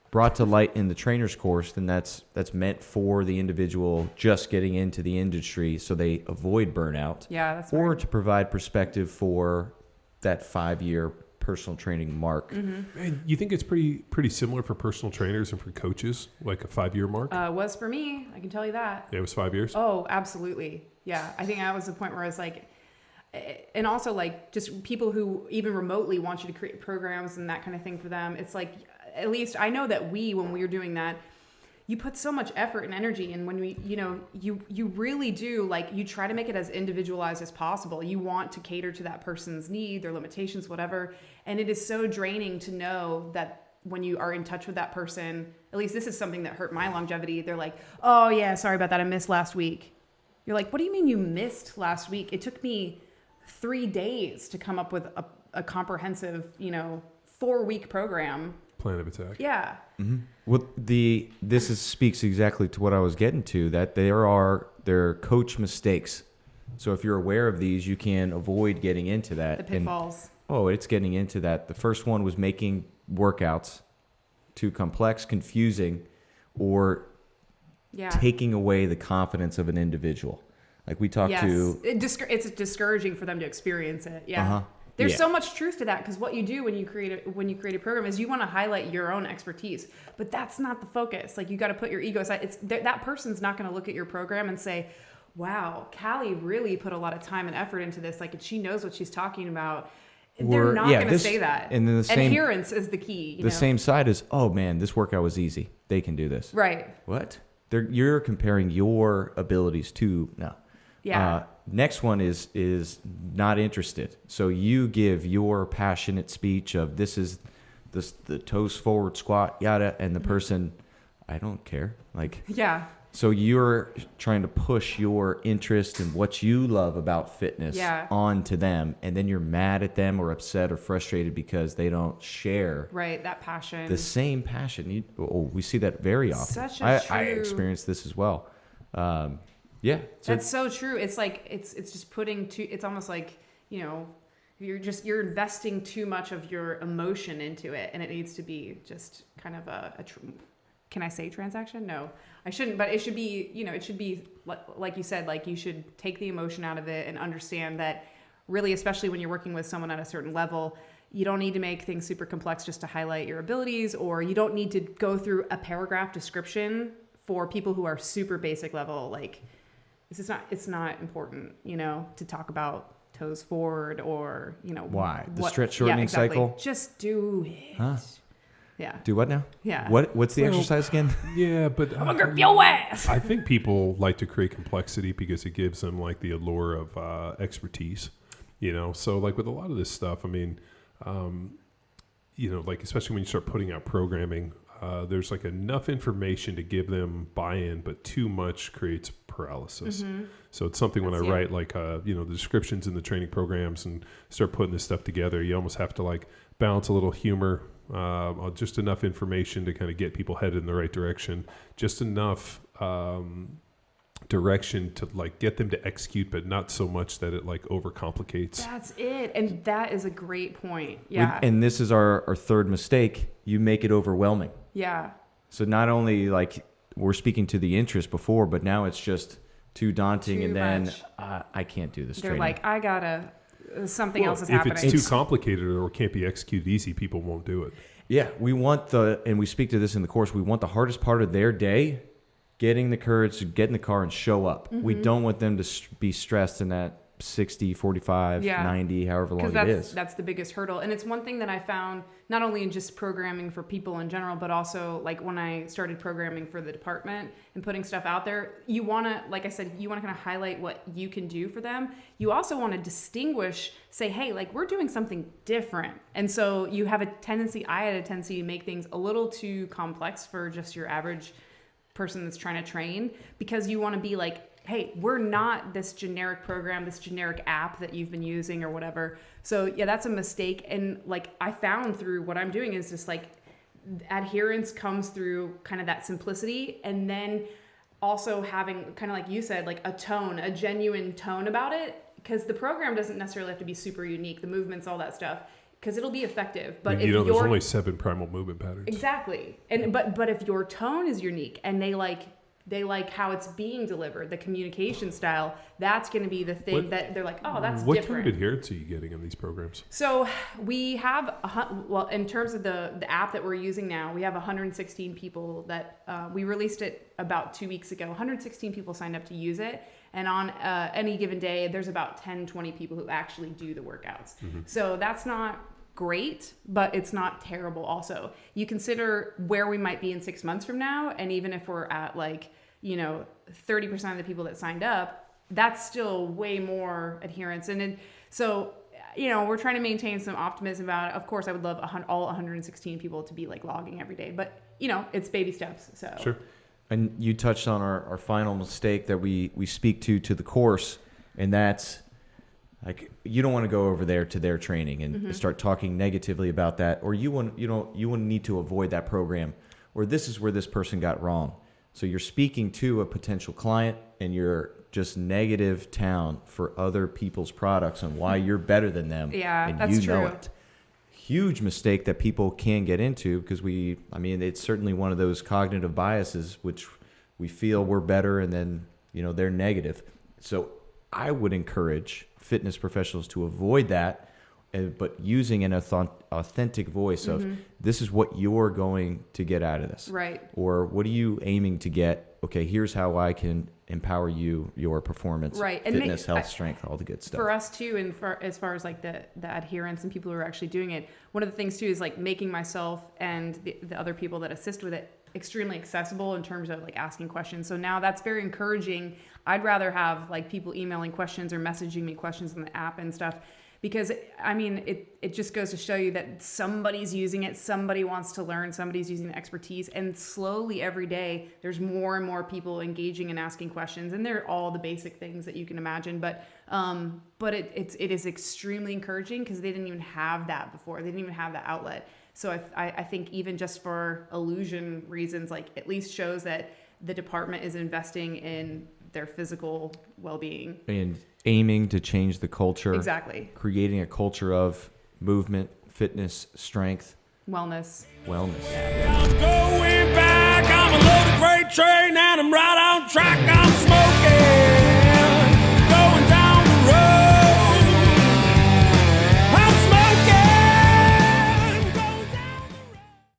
brought to light in the trainer's course, then that's meant for the individual just getting into the industry so they avoid burnout. Yeah, that's or right. to provide perspective for that 5-year personal training mark. Mm-hmm. And you think it's pretty similar for personal trainers and for coaches, like a 5-year mark? Was for me, I can tell you that. Yeah, it was 5 years? Oh, absolutely. Yeah. I think that was the point where I was like, and also like just people who even remotely want you to create programs and that kind of thing for them. It's like, at least I know that when we were doing that, you put so much effort and energy. And when we, you really do, like, you try to make it as individualized as possible. You want to cater to that person's need, their limitations, whatever. And it is so draining to know that when you are in touch with that person, at least this is something that hurt my longevity. They're like, oh yeah, sorry about that. I missed last week. You're like, what do you mean you missed last week? It took me 3 days to come up with a comprehensive, 4-week program. Plan of attack. Yeah. Mm-hmm. Well, speaks exactly to what I was getting to, that there are coach mistakes. So if you're aware of these, you can avoid getting into that. The pitfalls. It's getting into that. The first one was making workouts too complex, confusing, or taking away the confidence of an individual. Like we talked to. It's discouraging for them to experience it. Yeah. Uh-huh. There's so much truth to that, because what you do when you create a program is you want to highlight your own expertise, but that's not the focus. Like, you got to put your ego aside. That person's not going to look at your program and say, wow, Callie really put a lot of time and effort into this. Like, she knows what she's talking about. They're not going to say that. And then adherence is the key. The same side is, oh man, this workout was easy. They can do this. Right. What? You're comparing your abilities to no. Yeah. Next one is not interested. So you give your passionate speech of this is the toes forward squat, yada, and the person, I don't care. Like, yeah. So you're trying to push your interest and what you love about fitness onto them, and then you're mad at them or upset or frustrated because they don't share that passion. The same passion. We see that very often. I experience this as well. Yeah, that's so true. It's like it's just putting it's almost like you're investing too much of your emotion into it, and it needs to be just kind of can I say transaction? No, I shouldn't, but it should be it should be like you said, like you should take the emotion out of it and understand that really, especially when you're working with someone at a certain level, you don't need to make things super complex just to highlight your abilities, or you don't need to go through a paragraph description for people who are super basic level. Like, it's not important, to talk about toes forward or, why? The stretch shortening cycle? Just do it. Huh? Yeah. Do what now? Yeah. What's the exercise again? Yeah, but I'm gonna grip your ass. I think people like to create complexity because it gives them like the allure of expertise, So like with a lot of this stuff, I mean, like especially when you start putting out programming, there's like enough information to give them buy-in, but too much creates paralysis. Mm-hmm. So it's something when I write like, the descriptions in the training programs and start putting this stuff together, you almost have to like balance a little humor, just enough information to kind of get people headed in the right direction, just enough direction to like get them to execute, but not so much that it like overcomplicates. That's it. And that is a great point. Yeah. And this is our third mistake. You make it overwhelming. Yeah. So not only like we're speaking to the interest before, but now it's just too daunting. And then I can't do this. They're training. like, I gotta, something else is happening. If it's too complicated or can't be executed easy, people won't do it. Yeah. We want and we speak to this in the course, we want the hardest part of their day, getting the courage to get in the car and show up. Mm-hmm. We don't want them to be stressed in that 60, 45, 90, however long it is. That's the biggest hurdle. And it's one thing that I found not only in just programming for people in general, but also like when I started programming for the department and putting stuff out there, you want to, like I said, you want to kind of highlight what you can do for them. You also want to distinguish, say, hey, like we're doing something different. And so you have I had a tendency to make things a little too complex for just your average person that's trying to train, because you want to be like, hey, we're not this generic program, this generic app that you've been using or whatever. So yeah, that's a mistake. And like I found through what I'm doing is just like adherence comes through kind of that simplicity, and then also having kind of like you said, like a genuine tone about it, because the program doesn't necessarily have to be super unique. The movements, all that stuff. because it'll be effective. But there's only 7 primal movement patterns. Exactly. And but if your tone is unique and they like how it's being delivered, the communication style, that's going to be the thing that they're like, oh, that's different. What kind of adherence are you getting in these programs? So we have, in terms of the app that we're using now, we have 116 people that we released it about 2 weeks ago. 116 people signed up to use it. And on any given day, there's about 10, 20 people who actually do the workouts. Mm-hmm. So that's not great, but it's not terrible also. You consider where we might be in 6 months from now, and even if we're at 30% of the people that signed up, that's still way more adherence. And so, we're trying to maintain some optimism about it. Of course, I would love all 116 people to be logging every day, but it's baby steps. So sure. And you touched on our final mistake that we speak to the course, and that's you don't want to go over there to their training and start talking negatively about that, or you want need to avoid that program, or this is where this person got wrong. So you're speaking to a potential client and you're just negative town for other people's products and why you're better than them. Yeah, and that's true. Know it. Huge mistake that people can get into because it's certainly one of those cognitive biases which we feel we're better and then they're negative. So I would encourage fitness professionals to avoid that, but using an authentic voice of this is what you're going to get out of this, right? Or what are you aiming to get? Okay, here's how I can empower your performance, right? Fitness, health, strength, all the good stuff. For us too, and as far as the adherence and people who are actually doing it, one of the things too is making myself and the other people that assist with it extremely accessible in terms of asking questions. So now that's very encouraging. I'd rather have people emailing questions or messaging me questions in the app and stuff. Because, it just goes to show you that somebody's using it, somebody wants to learn, somebody's using the expertise, and slowly every day there's more and more people engaging and asking questions, and they're all the basic things that you can imagine. But it is extremely encouraging because they didn't even have that before. They didn't even have that outlet. So I think even just for illusion reasons, at least shows that the department is investing in their physical well-being. And aiming to change the culture. Exactly. Creating a culture of movement, fitness, strength. Wellness. Yeah. I'm going back. I'm a loaded freight train and I'm right on track. I'm smoking.